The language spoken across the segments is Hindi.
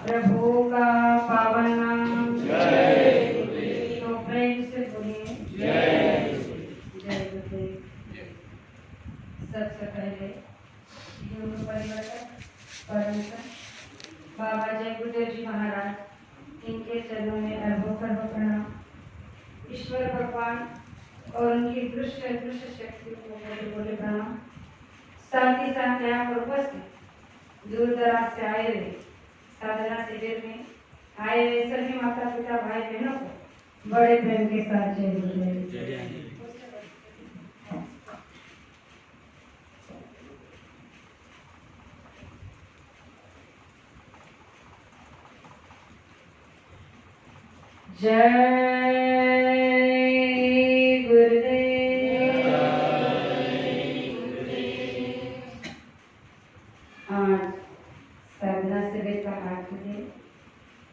प्रभु का पावन नाम जय गुरुदेव। तो प्रेम से बोलिए जय जय गुरुदेव। सबसे पहले गुरु परिवर्तक परम संत बाबा जय गुरुदेव जी महाराज इनके चरणों में अरबों प्रणाम। ईश्वर भगवान और उनकी दृश्य शक्ति को बोले प्रणाम। साथ ही साथ यहाँ पर उपस्थित दूर दराज से आए हुए साधना शिविर में आए हुए सभी माता पिता भाई बहनों को बड़े प्रेम के साथ जय गुरुदेव। जय गुरुदेव। आज साधना शिविर का 8 दिन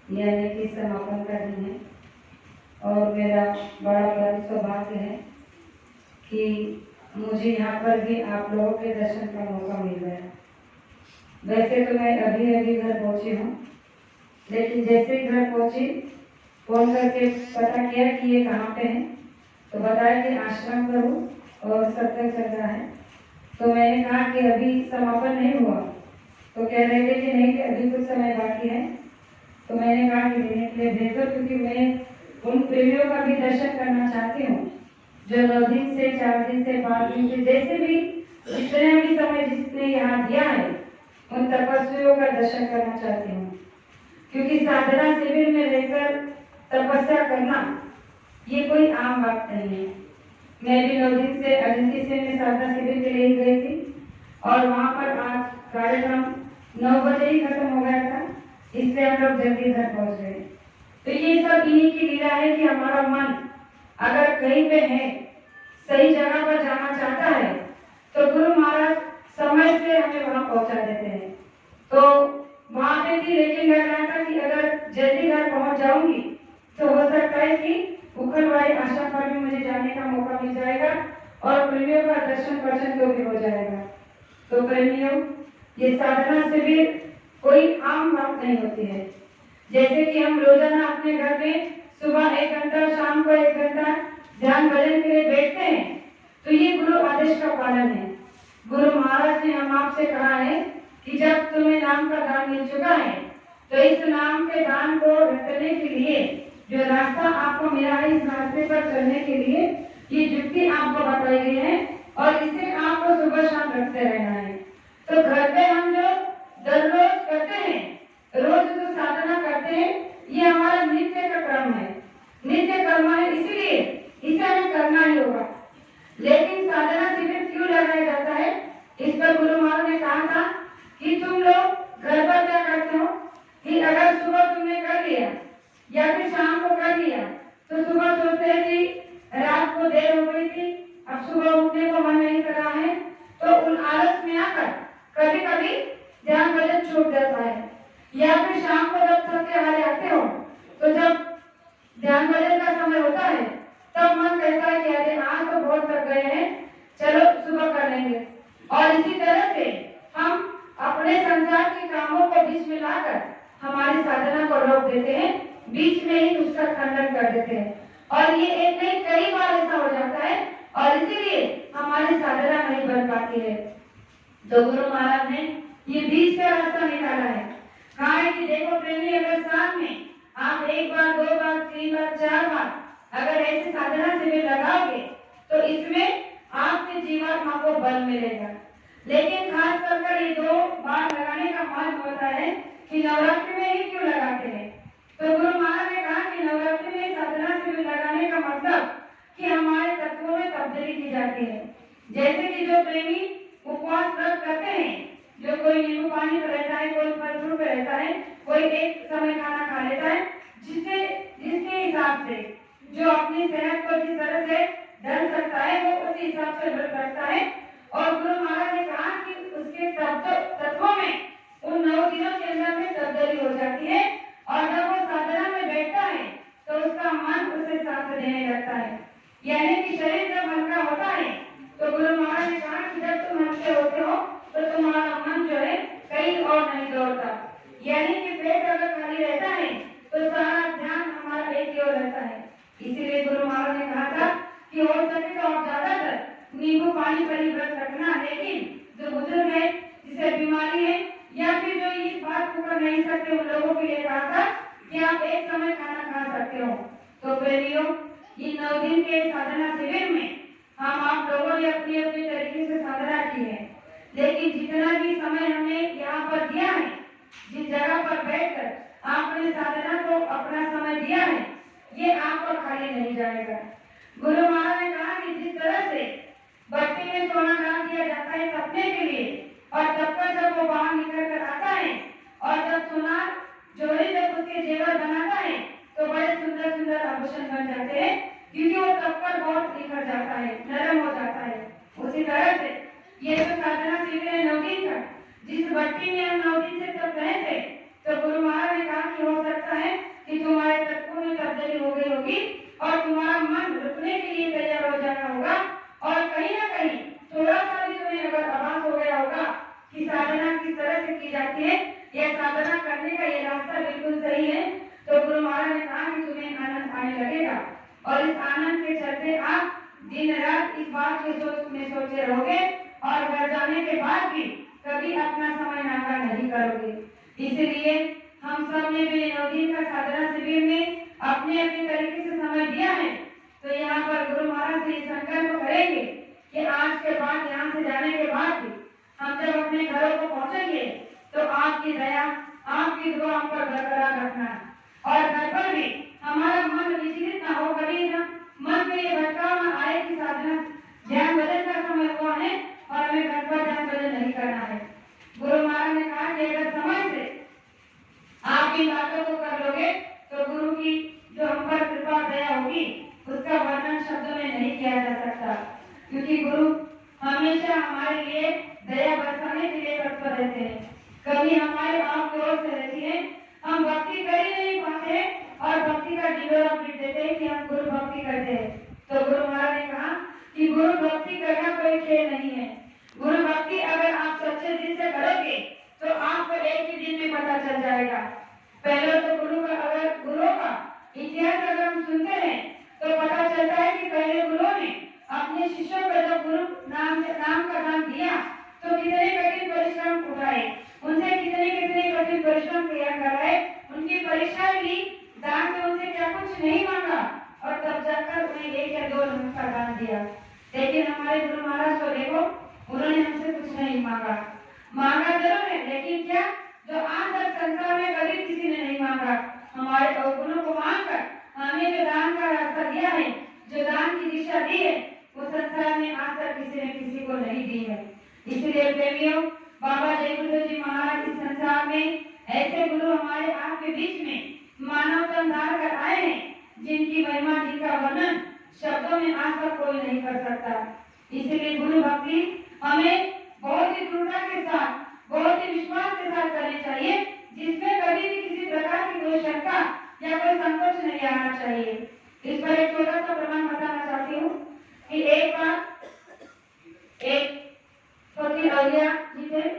यानी कि समापन का दिन है और मेरा बड़ा सौभाग्य है कि मुझे यहाँ पर भी आप लोगों के दर्शन का मौका मिल गया। वैसे तो मैं अभी घर पहुँची हूँ, लेकिन जैसे ही घर पहुँची फोन करके पता किया कि ये कहाँ पे है, तो बताया कि आश्रम पर हूँ और सत्संग चल रहा है। तो मैंने कहा कि अभी समापन नहीं हुआ, तो कह रहे थे कि नहीं कि अभी कुछ समय बाकी है। तो मैंने कहा कि देने के लिए भेजो, क्योंकि मैं उन प्रेमियों का भी दर्शन करना चाहती हूँ जो 9 दिन से 4 दिन से 5 दिन से जैसे भी जितने भी समय जिसने यहाँ दिया है उन तपस्वियों का दर्शन करना चाहती हूँ। क्योंकि साधना शिविर में रहकर तपस्या करना ये कोई आम बात नहीं है। मैं भी 9 दिन से अजिंती से मैं साधना शिविर के लिए ही गई थी और वहाँ पर आज कार्यक्रम 9 बजे ही खत्म हो गया था, इसलिए हम लोग जल्दी घर पहुँच गए। तो ये सब इन्हीं की लीला है कि हमारा मन अगर कहीं पे है, सही जगह पर जाना चाहता है, तो गुरु महाराज समय से हमें वहाँ पहुँचा देते हैं। तो वहाँ पे थी, लेकिन लग रहा था कि अगर जल्दी घर पहुँच जाऊंगी तो हो सकता है कि उखलवाड़ी आश्रम पर भी मुझे जाने का मौका मिल जाएगा और प्रेमियों का दर्शन तो भी हो जाएगा। तो प्रेमियों, ये साधना शिविर कोई आम बात नहीं होती है। जैसे कि हम रोजाना अपने घर में सुबह 1 घंटा, शाम को 1 घंटा ध्यान भजन के लिए बैठते हैं, तो ये गुरु आदेश का पालन है। गुरु महाराज ने हम आपसे कहा है कि जब तुम्हें नाम का दान मिल चुका है, तो इस नाम के दान को रखने के लिए जो रास्ता आपको मिला है, इस रास्ते पर चलने के लिए ये युक्ति आपको बताई गई है और इसे आपको सुबह शाम रखते रहना है। तो घर पे हम जो दररोज करते हैं, रोज जो साधना करते हैं, ये हमारा नित्य का क्रम है, नित्य कर्म है, इसलिए इसे हमें करना ही होगा। लेकिन साधना शिविर क्यों लगाया जाता है, इस पर गुरु महाराज ने कहा था कि तुम लोग घर पर क्या करते हो कि अगर सुबह तुमने कर लिया या फिर शाम को कर लिया, तो सुबह सोचते हैं कि रात को देर हो गई थी, अब सुबह उठने को मन नहीं कर रहा है, तो उन आलस में आकर कभी कभी ध्यान भजन छूट जाता है। या फिर शाम को जब थक के हारे आते हो, तो जब ध्यान भजन का समय होता है तब मन कहता है कि अरे आज तो बहुत थक गए हैं, चलो सुबह कर लेंगे। और इसी तरह से हम अपने संसार के कामों को बीच में लाकर हमारी साधना को रोक देते हैं, बीच में ही उसका खंडन कर देते हैं और ये एक नहीं कई बार ऐसा हो जाता है और इसीलिए हमारी साधना नहीं बन पाती है। तो गुरु महाराज ने ये बीच का रास्ता निकाला है। कहा है कि देखो प्रेमी, अगर साथ में आप 1 बार 2 बार 3 बार 4 बार अगर ऐसे साधना शिविर लगाओगे, तो इसमें आपके जीवात्मा को बल मिलेगा। लेकिन खास कर ये 2 बार लगाने का महत्व होता है कि नवरात्रि में ही क्यों लगाते हैं। तो गुरु महाराज ने कहा कि नवरात्रि में साधना शिविर लगाने का मतलब कि हमारे तत्वों में तब्दीली की जाती है। जैसे कि जो प्रेमी उपवास व्रत करते हैं, जो कोई नींबू पानी पर रहता है, कोई फल फ्रूट पे रहता है, कोई एक समय खाना खा लेता है, जिसके हिसाब से जो अपनी सेहत को जिस तरह से ढल सकता है वो उसी हिसाब से व्रत रखता है। और गुरु महाराज ने कहा कि उसके तत्वों में उन 9 दिनों के अंदर में तब्दीली हो जाती है और जब वो साधना में बैठता है तो उसका मन उसे साथ देने लगता है। यानी कि शरीर जब हल्का होता है, तो गुरु महाराज ने कहा कि जब तुम हल्के होते हो तो तुम्हारा मन जो है कहीं और नहीं दौड़ता। यानी कि पेट अगर खाली रहता है तो सारा ध्यान हमारा एक ही ओर रहता है। इसीलिए गुरु महाराज ने कहा था कि हो सके तो आप ज्यादातर नींबू पानी पर ही व्रत रखना, लेकिन जो बुजुर्ग है, जिसे बीमारी है, या फिर जो इस बात को कर नहीं सकते, उन लोगों के लिए कहा था कि आप एक समय खाना खा सकते हो। तो प्रेमियों, इन 9 दिन के साधना शिविर में हम आप लोगों ने अपनी अपनी तरीके से साधना की है, लेकिन जितना भी समय हमने यहाँ पर दिया है, जिस जगह पर बैठकर आपने साधना को अपना समय दिया है, ये आपको खाली नहीं जाएगा। गुरु महाराज ने कहा कि जिस तरह से भट्टी में सोना डाल दिया जाता है तपने के लिए, और तब तक जब वो बाहर निकल कर आता है और जब सुनार जोड़ी जब उसके जेवर बनाता है तो बड़े सुंदर सुंदर आभूषण बन जाते हैं, क्योंकि वो तपकर बहुत निखर जाता है, नरम हो जाता है। उसी तरह से ये जो साधना शिविर है 9 दिन का, जिस भट्टी में हम 9 दिन से तप रहे थे, तो गुरु महाराज ने कहा कि हो सकता है कि तुम्हारे तत्वों में तब्दीली हो गई होगी और तुम्हारा मन रुकने के लिए तैयार हो जाना होगा, और कहीं ना कहीं थोड़ा सा भी तुम्हें अगर आभास हो गया होगा कि साधना किस तरह से की जाती है, यह साधना करने का ये रास्ता बिल्कुल सही है, तो गुरु महाराज ने कहा कि तुम्हें आनंद आने लगेगा, और इस आनंद के चलते आप दिन रात इस बात के सोच में सोचे रहोगे, और घर जाने के बाद भी कभी अपना समय नागा नहीं करोगे। इसलिए हम सब ने जो 9 दिन का साधना शिविर में अपने अपने तरीके से समय दिया है, तो यहाँ पर गुरु महाराज से संकल्प करेंगे कि आज के बाद, यहाँ से जाने के बाद भी हम जब अपने घरों को पहुंचेंगे तो आपकी दया, आपकी दुआ हम पर बरकरार रखना, और घर पर भी हमारा मन विचलित ना हो, कभी ना मन में ये भटकाव ना आए कि साधना ध्यान भजन का समय हुआ है और हमें घर पर ध्यान भजन नहीं करना है। गुरु महाराज ने कहा कि अगर समय से आप इन बातों को कर लोगे तो गुरु की जो हम पर कृपा दया होगी उसका वर्णन शब्दों में नहीं किया जा सकता, क्योंकि गुरु हमेशा हमारे लिए दया बरसाने के लिए तत्पर रहते हैं। कभी हमारे आप की ओर से रहती है, हम भक्ति कर ही नहीं पाते और भक्ति का ढिंढोरा पीट देते हैं कि हम गुरु भक्ति करते हैं। तो गुरु महाराज ने कहा कि गुरु भक्ति करना कोई खेल नहीं है। गुरु भक्ति अगर आप सच्चे दिल से करोगे तो आपको एक ही दिन में पता चल जाएगा। पहले तो गुरुओं का इतिहास अगर हम सुनते हैं तो पता चलता है कि पहले गुरुओं ने अपने शिष्यों को जब गुरु नाम का नाम दिया तो कितने कठिन परिश्रम उठाए, उनसे कितने कठिन परिश्रम किया कराए, उनकी परीक्षा ली, दान में उनसे क्या कुछ नहीं मांगा, और तब जाकर उन्हें 1 या 2 रंग का दान दिया। लेकिन हमारे गुरु महाराज को देखो, उन्होंने हमसे कुछ नहीं मांगा जरूर है, लेकिन क्या जो आज तक संसार में कभी किसी ने नहीं मांगा, हमारे अवगुणों को मांगकर हमें जो दान का रास्ता दिया है, जो दान की दिशा दी है, वो संसार में आज तक किसी ने किसी को नहीं दी है। इसलिए प्रेमियों, बाबा जय गुरुदेव जी महाराज इस संसार में ऐसे गुरु हमारे आपके बीच में मानव तन धार कर आए हैं, जिनकी महिमा, जिनका वर्णन शब्दों में आज तक कोई नहीं कर सकता। इसलिए गुरु भक्ति हमें बहुत ही दृढ़ता के साथ, बहुत ही विश्वास के साथ करनी चाहिए, जिसमें कभी भी किसी प्रकार की कोई शंका या कोई संकोच नहीं आना चाहिए। इस पर एक छोटा सा प्रमाण बताना चाहती हूँ कि एक बार एक फकीर अलिया जी थे,